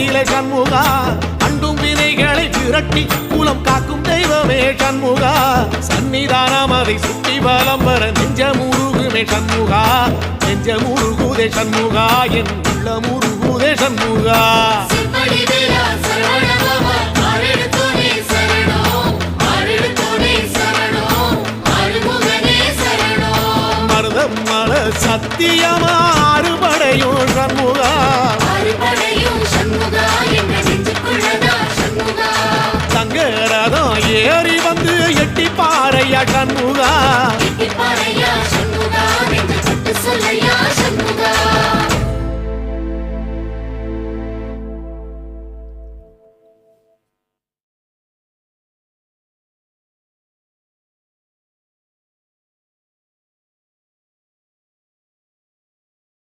கோயிலே சண்முகா, அண்டும் வினைகளை விரட்டி குலம் காக்கும் தெய்வமே சண்முகா, சன்னிதானம் அதை சுற்றி வலம் வர நெஞ்சமுருகுமே சண்முகா, நெஞ்சமுருகுதே சண்முகா, என் உள்ளமுருகுதே சண்முகா. மருதம் மல சத்தியமா அறுபடையும் சண்முகா, தங்கரதம் ஏறி வந்து எட்டி பாறையா சண்முகா, சண்முகா